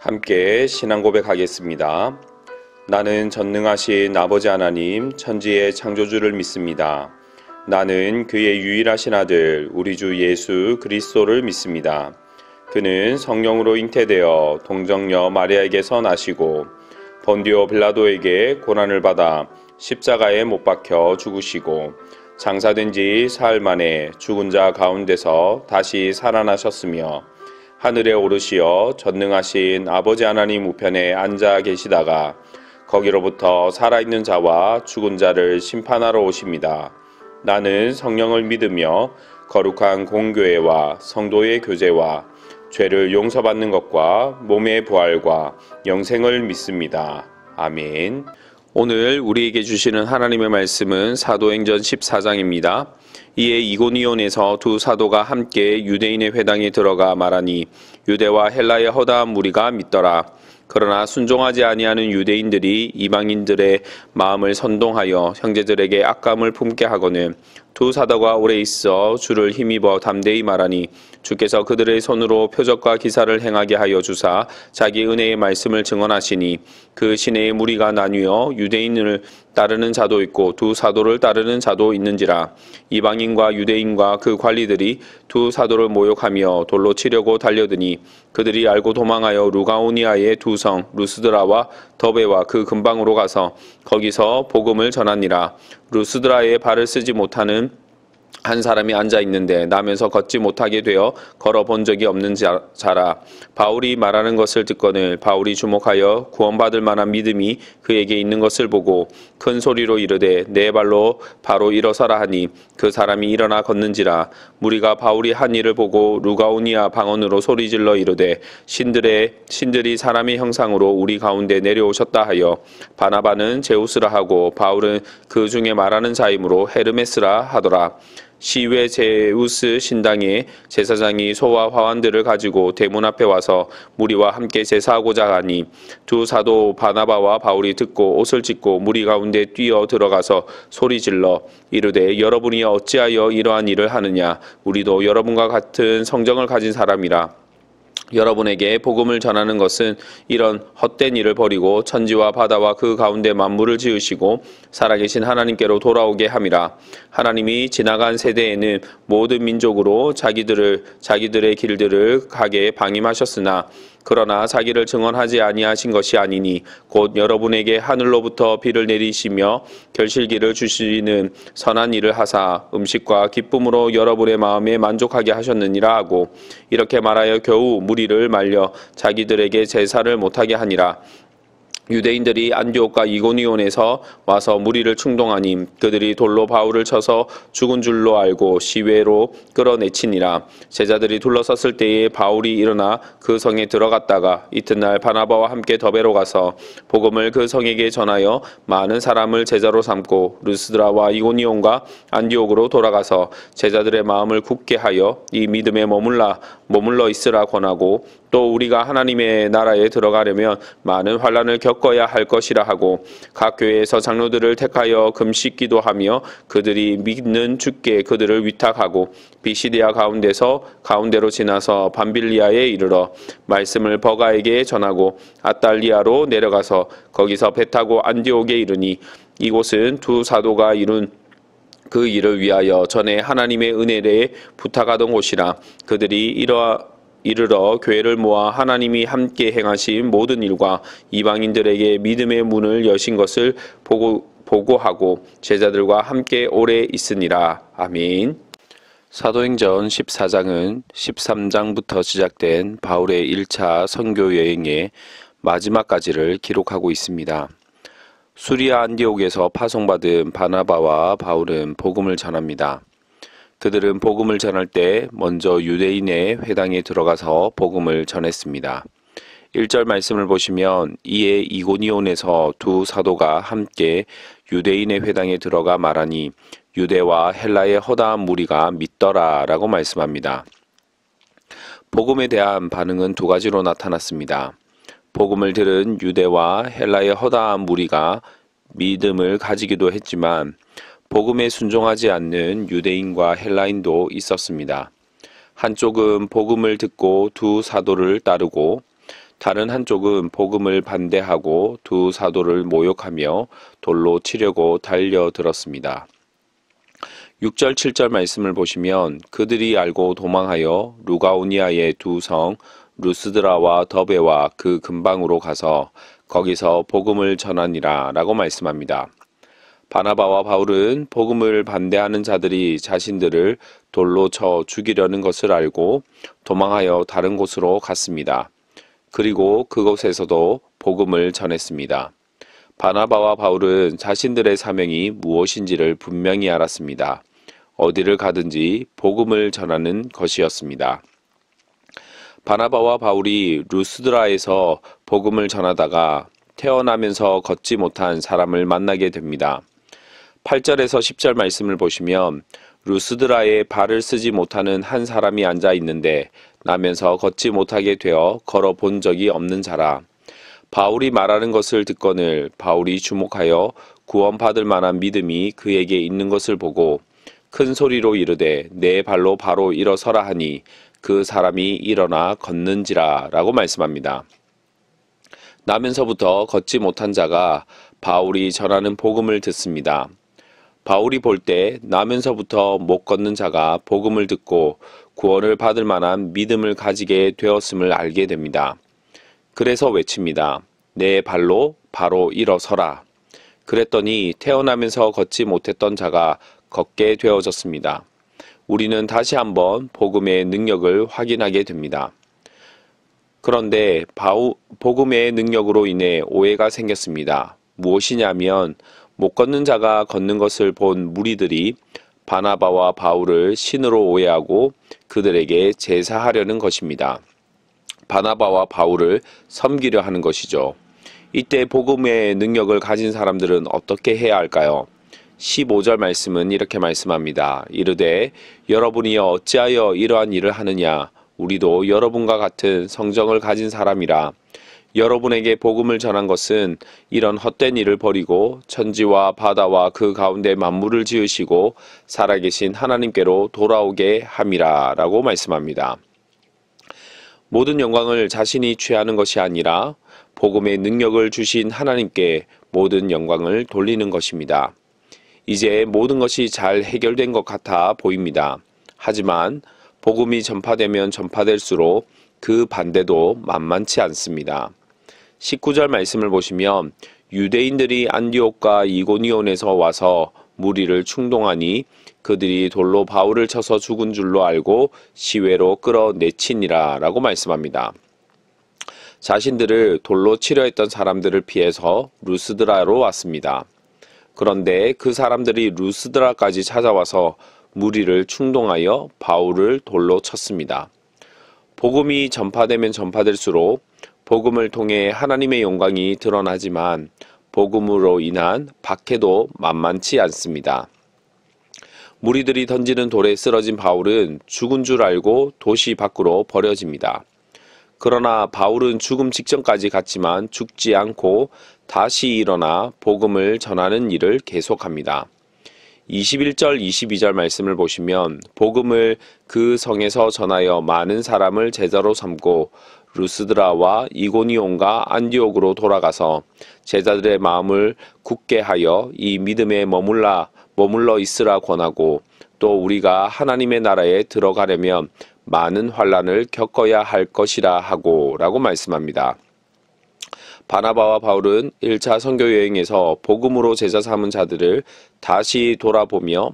함께 신앙 고백하겠습니다. 나는 전능하신 아버지 하나님 천지의 창조주를 믿습니다. 나는 그의 유일하신 아들 우리 주 예수 그리스도를 믿습니다. 그는 성령으로 잉태되어 동정녀 마리아에게서 나시고 본디오 빌라도에게 고난을 받아 십자가에 못 박혀 죽으시고 장사된 지 사흘 만에 죽은 자 가운데서 다시 살아나셨으며 하늘에 오르시어 전능하신 아버지 하나님 우편에 앉아 계시다가 거기로부터 살아있는 자와 죽은 자를 심판하러 오십니다. 나는 성령을 믿으며 거룩한 공교회와 성도의 교제와 죄를 용서받는 것과 몸의 부활과 영생을 믿습니다. 아멘. 오늘 우리에게 주시는 하나님의 말씀은 사도행전 14장입니다. 이에 이고니온에서 두 사도가 함께 유대인의 회당에 들어가 말하니 유대와 헬라의 허다한 무리가 믿더라. 그러나 순종하지 아니하는 유대인들이 이방인들의 마음을 선동하여 형제들에게 악감을 품게 하거늘 두 사도가 오래 있어 주를 힘입어 담대히 말하니 주께서 그들의 손으로 표적과 기사를 행하게 하여 주사 자기 은혜의 말씀을 증언하시니 그 시내의 무리가 나뉘어 유대인을 따르는 자도 있고 두 사도를 따르는 자도 있는지라. 이방인과 유대인과 그 관리들이 두 사도를 모욕하며 돌로 치려고 달려드니 그들이 알고 도망하여 루가오니아의 두 성 루스드라와 더베와 그 근방으로 가서 거기서 복음을 전하니라. 루스드라에 발을 쓰지 못하는 한 사람이 앉아 있는데 나면서 걷지 못하게 되어 걸어본 적이 없는 자라. 바울이 말하는 것을 듣거늘 바울이 주목하여 구원받을 만한 믿음이 그에게 있는 것을 보고 큰 소리로 이르되 내 발로 바로 일어서라 하니 그 사람이 일어나 걷는지라. 무리가 바울이 한 일을 보고 루가오니아 방언으로 소리질러 이르되 신들이 사람의 형상으로 우리 가운데 내려오셨다 하여 바나바는 제우스라 하고 바울은 그 중에 말하는 자이므로 헤르메스라 하더라. 시외 제우스 신당의 제사장이 소와 화환들을 가지고 대문 앞에 와서 무리와 함께 제사하고자 하니 두 사도 바나바와 바울이 듣고 옷을 찢고 무리 가운데 뛰어 들어가서 소리질러 이르되 여러분이 어찌하여 이러한 일을 하느냐. 우리도 여러분과 같은 성정을 가진 사람이라. 여러분에게 복음을 전하는 것은 이런 헛된 일을 버리고 천지와 바다와 그 가운데 만물을 지으시고 살아계신 하나님께로 돌아오게 함이라. 하나님이 지나간 세대에는 모든 민족으로 자기들의 길들을 가게 방임하셨으나 그러나 자기를 증언하지 아니하신 것이 아니니 곧 여러분에게 하늘로부터 비를 내리시며 결실기를 주시는 선한 일을 하사 음식과 기쁨으로 여러분의 마음에 만족하게 하셨느니라 하고 이렇게 말하여 겨우 무리를 말려 자기들에게 제사를 못하게 하니라. 유대인들이 안디옥과 이고니온에서 와서 무리를 충동하니 그들이 돌로 바울을 쳐서 죽은 줄로 알고 시외로 끌어내치니라. 제자들이 둘러섰을 때에 바울이 일어나 그 성에 들어갔다가 이튿날 바나바와 함께 더베로 가서 복음을 그 성에게 전하여 많은 사람을 제자로 삼고 루스드라와 이고니온과 안디옥으로 돌아가서 제자들의 마음을 굳게 하여 이 믿음에 머물러 있으라 권하고 또 우리가 하나님의 나라에 들어가려면 많은 환난을 겪어야 할 것이라 하고 각 교회에서 장로들을 택하여 금식 기도하며 그들이 믿는 주께 그들을 위탁하고 비시디아 가운데로 지나서 밤빌리아에 이르러 말씀을 버가에게 전하고 아달리아로 내려가서 거기서 배 타고 안디옥에 이르니 이곳은 두 사도가 이룬 그 일을 위하여 전에 하나님의 은혜에 부탁하던 곳이라. 그들이 이르러 교회를 모아 하나님이 함께 행하신 모든 일과 이방인들에게 믿음의 문을 여신 것을 보고하고 제자들과 함께 오래 있으니라. 아멘. 사도행전 14장은 13장부터 시작된 바울의 1차 선교 여행의 마지막까지를 기록하고 있습니다. 수리아 안디옥에서 파송받은 바나바와 바울은 복음을 전합니다. 그들은 복음을 전할 때 먼저 유대인의 회당에 들어가서 복음을 전했습니다. 1절 말씀을 보시면 이에 이고니온에서 두 사도가 함께 유대인의 회당에 들어가 말하니 유대와 헬라의 허다한 무리가 믿더라 라고 말씀합니다. 복음에 대한 반응은 두 가지로 나타났습니다. 복음을 들은 유대와 헬라의 허다한 무리가 믿음을 가지기도 했지만 복음에 순종하지 않는 유대인과 헬라인도 있었습니다. 한쪽은 복음을 듣고 두 사도를 따르고 다른 한쪽은 복음을 반대하고 두 사도를 모욕하며 돌로 치려고 달려들었습니다. 6절 7절 말씀을 보시면 그들이 알고 도망하여 루가오니아의 두 성 루스드라와 더베와 그 근방으로 가서 거기서 복음을 전하니라 라고 말씀합니다. 바나바와 바울은 복음을 반대하는 자들이 자신들을 돌로 쳐 죽이려는 것을 알고 도망하여 다른 곳으로 갔습니다. 그리고 그곳에서도 복음을 전했습니다. 바나바와 바울은 자신들의 사명이 무엇인지를 분명히 알았습니다. 어디를 가든지 복음을 전하는 것이었습니다. 바나바와 바울이 루스드라에서 복음을 전하다가 태어나면서 걷지 못한 사람을 만나게 됩니다. 8절에서 10절 말씀을 보시면 루스드라에 발을 쓰지 못하는 한 사람이 앉아 있는데 나면서 걷지 못하게 되어 걸어 본 적이 없는 자라. 바울이 말하는 것을 듣거늘 바울이 주목하여 구원받을 만한 믿음이 그에게 있는 것을 보고 큰 소리로 이르되 내 발로 바로 일어서라 하니 그 사람이 일어나 걷는지라 라고 말씀합니다. 나면서부터 걷지 못한 자가 바울이 전하는 복음을 듣습니다. 바울이 볼 때 나면서부터 못 걷는 자가 복음을 듣고 구원을 받을 만한 믿음을 가지게 되었음을 알게 됩니다. 그래서 외칩니다. 내 발로 바로 일어서라. 그랬더니 태어나면서 걷지 못했던 자가 걷게 되어졌습니다. 우리는 다시 한번 복음의 능력을 확인하게 됩니다. 그런데 복음의 능력으로 인해 오해가 생겼습니다. 무엇이냐면 못 걷는 자가 걷는 것을 본 무리들이 바나바와 바울을 신으로 오해하고 그들에게 제사하려는 것입니다. 바나바와 바울을 섬기려 하는 것이죠. 이때 복음의 능력을 가진 사람들은 어떻게 해야 할까요? 15절 말씀은 이렇게 말씀합니다. 이르되 여러분이 어찌하여 이러한 일을 하느냐? 우리도 여러분과 같은 성정을 가진 사람이라. 여러분에게 복음을 전한 것은 이런 헛된 일을 버리고 천지와 바다와 그 가운데 만물을 지으시고 살아계신 하나님께로 돌아오게 함이라 라고 말씀합니다. 모든 영광을 자신이 취하는 것이 아니라 복음의 능력을 주신 하나님께 모든 영광을 돌리는 것입니다. 이제 모든 것이 잘 해결된 것 같아 보입니다. 하지만 복음이 전파되면 전파될수록 그 반대도 만만치 않습니다. 19절 말씀을 보시면 유대인들이 안디옥과 이고니온에서 와서 무리를 충동하니 그들이 돌로 바울을 쳐서 죽은 줄로 알고 시외로 끌어내치니라 라고 말씀합니다. 자신들을 돌로 치려 했던 사람들을 피해서 루스드라로 왔습니다. 그런데 그 사람들이 루스드라까지 찾아와서 무리를 충동하여 바울을 돌로 쳤습니다. 복음이 전파되면 전파될수록 복음을 통해 하나님의 영광이 드러나지만 복음으로 인한 박해도 만만치 않습니다. 무리들이 던지는 돌에 쓰러진 바울은 죽은 줄 알고 도시 밖으로 버려집니다. 그러나 바울은 죽음 직전까지 갔지만 죽지 않고 다시 일어나 복음을 전하는 일을 계속합니다. 21절 22절 말씀을 보시면 복음을 그 성에서 전하여 많은 사람을 제자로 삼고 루스드라와 이고니온과 안디옥으로 돌아가서 제자들의 마음을 굳게 하여 이 믿음에 머물러 있으라 권하고 또 우리가 하나님의 나라에 들어가려면 많은 환난을 겪어야 할 것이라 하고 라고 말씀합니다. 바나바와 바울은 1차 선교 여행에서 복음으로 제자 삼은 자들을 다시 돌아보며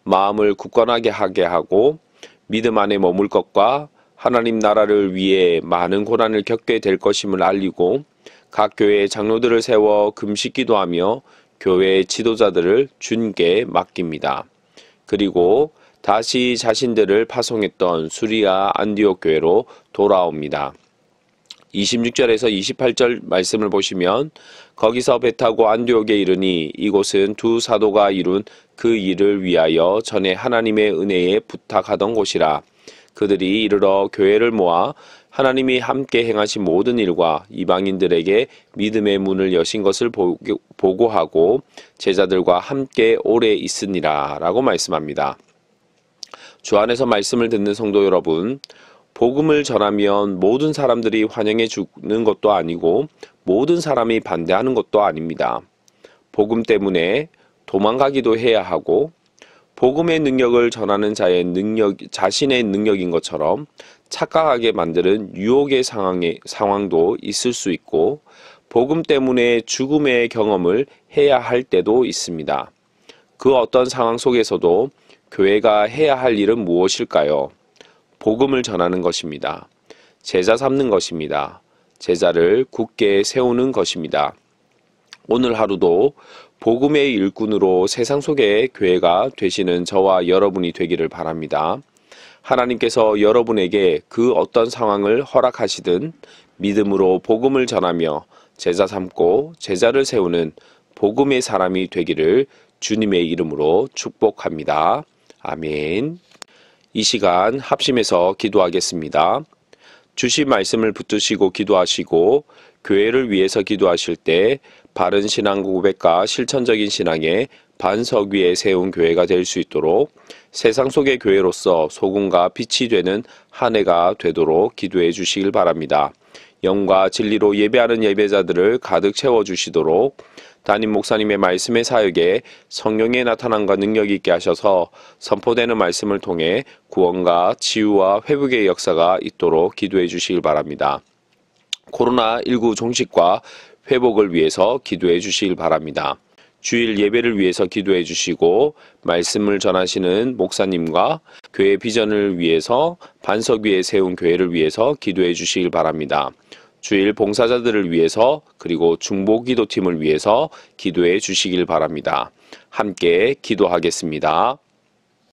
마음을 굳건하게 하게 하고 믿음 안에 머물 것과 하나님 나라를 위해 많은 고난을 겪게 될 것임을 알리고 각 교회의 장로들을 세워 금식 기도하며 교회의 지도자들을 주님께 맡깁니다. 그리고 다시 자신들을 파송했던 수리아 안디옥 교회로 돌아옵니다. 26절에서 28절 말씀을 보시면 거기서 배 타고 안디옥에 이르니 이곳은 두 사도가 이룬 그 일을 위하여 전에 하나님의 은혜에 부탁하던 곳이라. 그들이 이르러 교회를 모아 하나님이 함께 행하신 모든 일과 이방인들에게 믿음의 문을 여신 것을 보고하고 제자들과 함께 오래 있으니라 라고 말씀합니다. 주 안에서 말씀을 듣는 성도 여러분, 복음을 전하면 모든 사람들이 환영해 주는 것도 아니고 모든 사람이 반대하는 것도 아닙니다. 복음 때문에 도망가기도 해야 하고 복음의 능력을 전하는 자의 자신의 능력인 것처럼 착각하게 만드는 유혹의 상황도 있을 수 있고 복음 때문에 죽음의 경험을 해야 할 때도 있습니다. 그 어떤 상황 속에서도 교회가 해야 할 일은 무엇일까요? 복음을 전하는 것입니다. 제자 삼는 것입니다. 제자를 굳게 세우는 것입니다. 오늘 하루도 복음의 일꾼으로 세상 속의 교회가 되시는 저와 여러분이 되기를 바랍니다. 하나님께서 여러분에게 그 어떤 상황을 허락하시든 믿음으로 복음을 전하며 제자 삼고 제자를 세우는 복음의 사람이 되기를 주님의 이름으로 축복합니다. 아멘. 이 시간 합심해서 기도하겠습니다. 주신 말씀을 붙드시고 기도하시고 교회를 위해서 기도하실 때 바른 신앙 고백과 실천적인 신앙의 반석 위에 세운 교회가 될 수 있도록 세상 속의 교회로서 소금과 빛이 되는 한 해가 되도록 기도해 주시길 바랍니다. 영과 진리로 예배하는 예배자들을 가득 채워주시도록 담임 목사님의 말씀의 사역에 성령의 나타남과 능력이 있게 하셔서 선포되는 말씀을 통해 구원과 치유와 회복의 역사가 있도록 기도해 주시길 바랍니다. 코로나19 종식과 회복을 위해서 기도해 주시길 바랍니다. 주일 예배를 위해서 기도해 주시고 말씀을 전하시는 목사님과 교회 비전을 위해서 반석 위에 세운 교회를 위해서 기도해 주시길 바랍니다. 주일 봉사자들을 위해서 그리고 중보기도팀을 위해서 기도해 주시길 바랍니다. 함께 기도하겠습니다.